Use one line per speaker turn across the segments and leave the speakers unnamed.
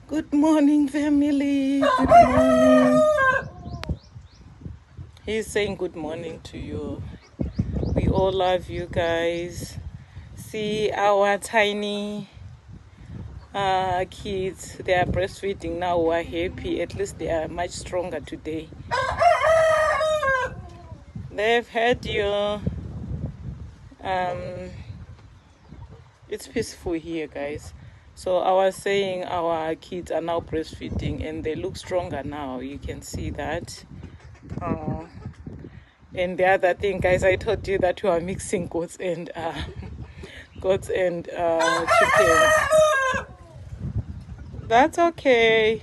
Good morning, family. Good morning. He's saying good morning to you. We all love you guys. See our tiny kids. They are breastfeeding now. We're happy. At least they are much stronger today. They've had you. It's peaceful here, guys. So I was saying our kids are now breastfeeding and they look stronger now. You can see that. And the other thing, guys, I told you that we are mixing goats and chickens. That's okay.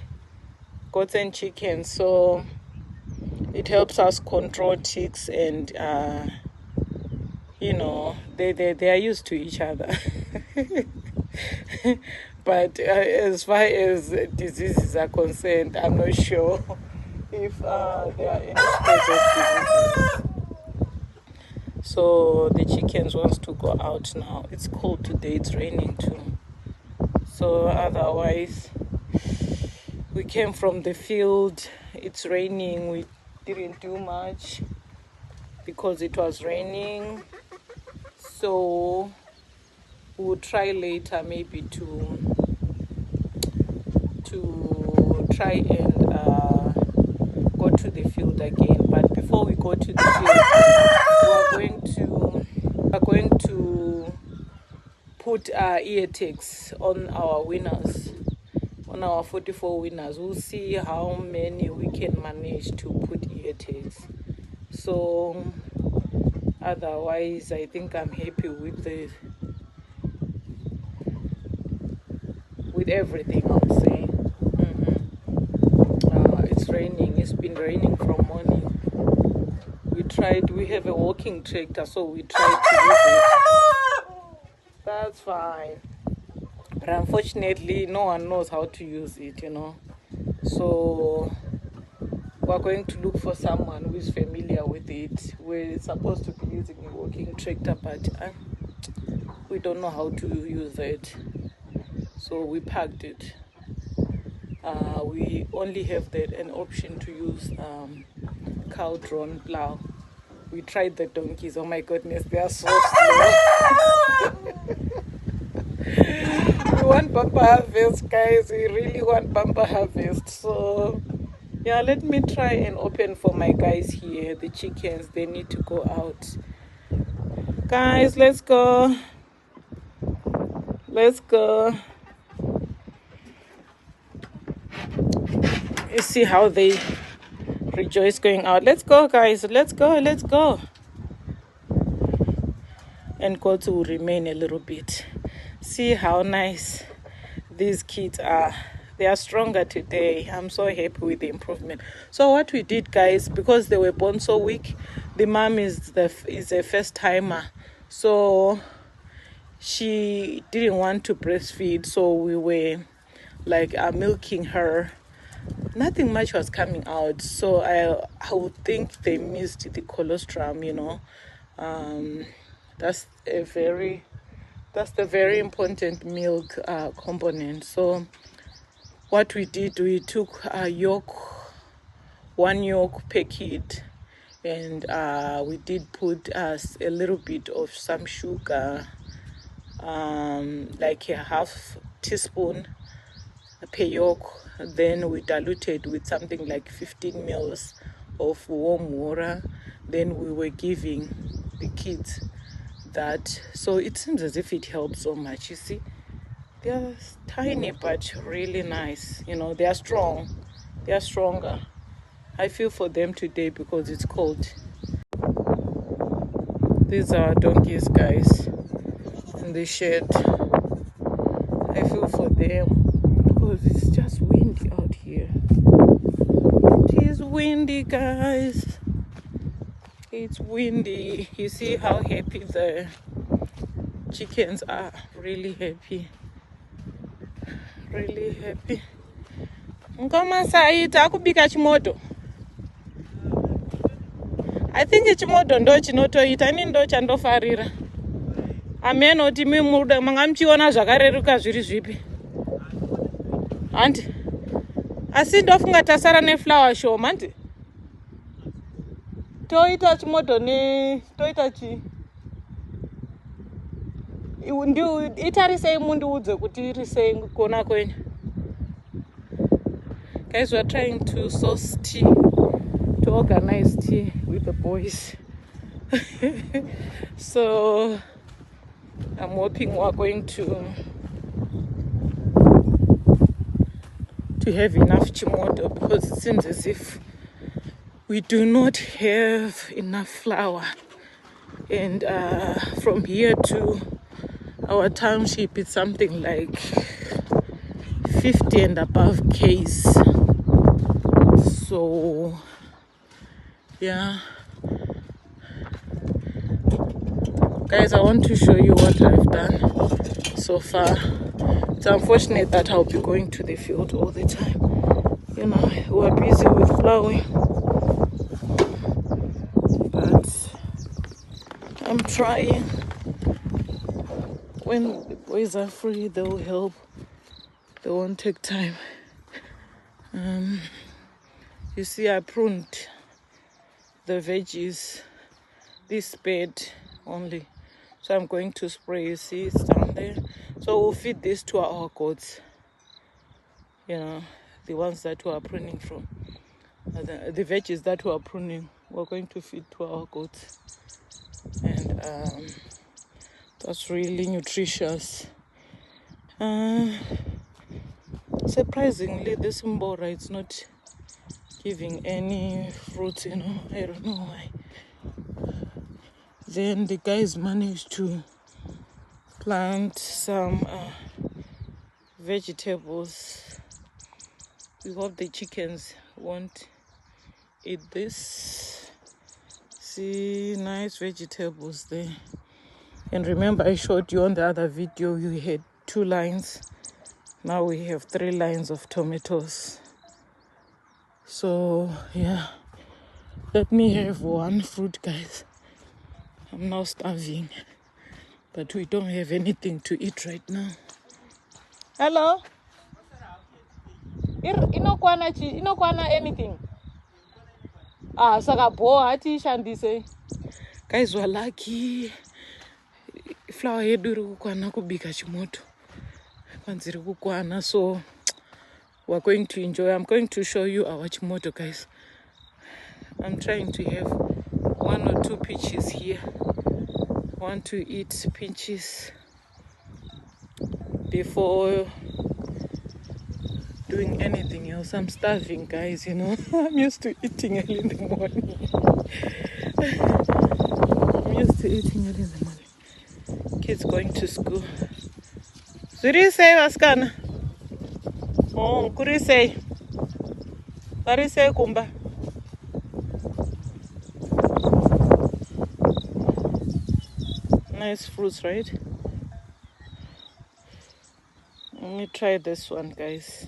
Goats and chickens. So it helps us control ticks and they are used to each other. But as far as diseases are concerned, I'm not sure if there are any spreads of diseases. So the chickens wants to go out now. It's cold today, it's raining too. So otherwise, we came from the field, it's raining, we didn't do much because it was raining. So we'll try later maybe to try and go to the field again. But before we go to the field, we're going to put ear tags on our winners, on our 44 winners. We'll see how many we can manage to put ear tags. So otherwise, I think I'm happy with everything, I would say. It's raining. It's been raining from morning. We have a walking tractor, so we tried to use it. That's fine. But unfortunately, no one knows how to use it, So we're going to look for someone who is familiar with it. We're supposed to be using a walking tractor, but we don't know how to use it. So we parked it. We only have an option to use cow-drawn plow. We tried the donkeys. Oh my goodness, they are so slow. We want bumper harvest, guys. We really want bumper harvest. So yeah, let me try and open for my guys here. The chickens, they need to go out. Guys, let's go. Let's go. You see how they rejoice going out. Let's go, guys. Let's go. Let's go. And goats will remain a little bit. See how nice these kids are. They are stronger today. I'm so happy with the improvement. So what we did, guys, because they were born so weak, the mom is a first timer. So she didn't want to breastfeed. So we were like milking her. Nothing much was coming out, so I would think they missed the colostrum. That's the very important milk component. So what we did, we took one yolk packet, and we did put a little bit of some sugar, like a half teaspoon per yolk. Then we diluted with something like 15 mils of warm water. Then we were giving the kids that. So it seems as if it helps so much. You see, they're tiny but really nice. They are strong. They are stronger. I feel for them today because it's cold. These are donkeys, guys, in the shed. I feel for them because it's just windy out here. It is windy, guys. It's windy. You see how happy the chickens are. Really happy. Really happy. Ngoma saita akubika chimoto. I think chimoto ndo chinotoita ini ndo chandofarira. Amen oti mimi mangamchiona zvakareruka zviri zvipi. Auntie, asi ndofunga tasara neflower show mandi. Toita chimoto ne toita chi. Itarisei mundiudze kuti irisei kona kwenyu. Guys, we're trying to source tea, to organize tea with the boys. So I'm hoping we're going to have enough chimoto, because it seems as if we do not have enough flour. And from here to our township, it's something like 50 and above Ks. So yeah, guys, I want to show you what I've done so far. It's unfortunate that I'll be going to the field all the time. You know, we're busy with plowing, but I'm trying. When the boys are free, they'll help. They won't take time. You see, I pruned the veggies this bed only, so I'm going to spray. You see, it's down there. So we'll feed this to our goats, you know, the ones that we are pruning from. The veggies that we are pruning, we're going to feed to our goats. And that's really nutritious. Surprisingly, this mbora, it's not giving any fruit, you know. I don't know why. Then the guys managed to plant some vegetables. We hope the chickens won't eat this. See, nice vegetables there. And remember, I showed you on the other video, you had 2 lines. Now we have 3 lines of tomatoes. So yeah, let me have one fruit, guys. I'm now starving, but we don't have anything to eat right now. Hello? Inokwana anything? Saka bo hati shandise. Guys, we're lucky. Flour yedu iri kukwana kubika chimoto. Kwanziri kukwana, so we're going to enjoy. I'm going to show you our chimoto, guys. I'm trying to have 1 or 2 peaches here. Want to eat peaches before doing anything else. I'm starving, guys, you know. I'm used to eating early in the morning. I'm used to eating early in the morning. Kids going to school. Zurise waskana. Oh, kurise. Parise kumba. Nice fruits, right? Let me try this one, guys.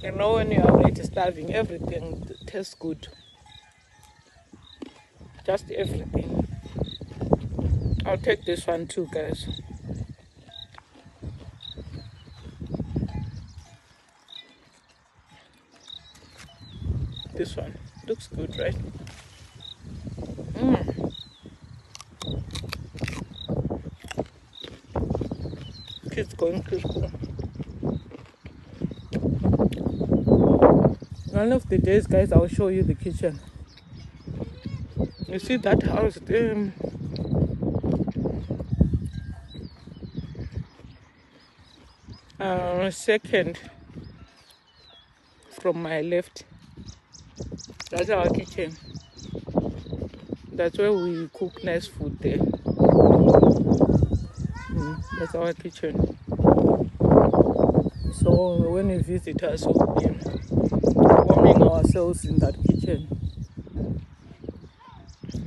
You know, when you're already starving, everything tastes good. Just everything. I'll take this one too, guys. This one looks good, right? Kids going to school. One of the days, guys, I'll show you the kitchen. You see that house there? Second from my left. That's our kitchen. That's where we cook nice food there. That's our kitchen. So when we visit us, we'll be warming ourselves in that kitchen.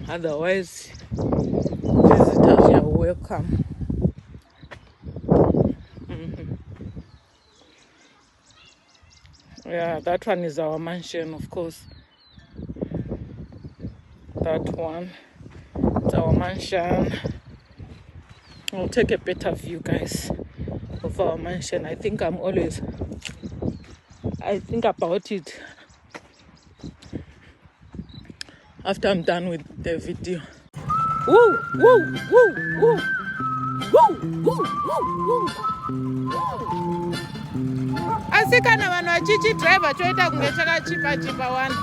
Otherwise, visitors are welcome. Yeah, that one is our mansion, of course. That one, it's our mansion. I'll take a better view, guys, of our mansion. I think about it after I'm done with the video. Woo, woo, woo, woo. Woo, woo, woo, woo. Asikana vanhu vachichi driver choita kunge chakachipa chipa wani.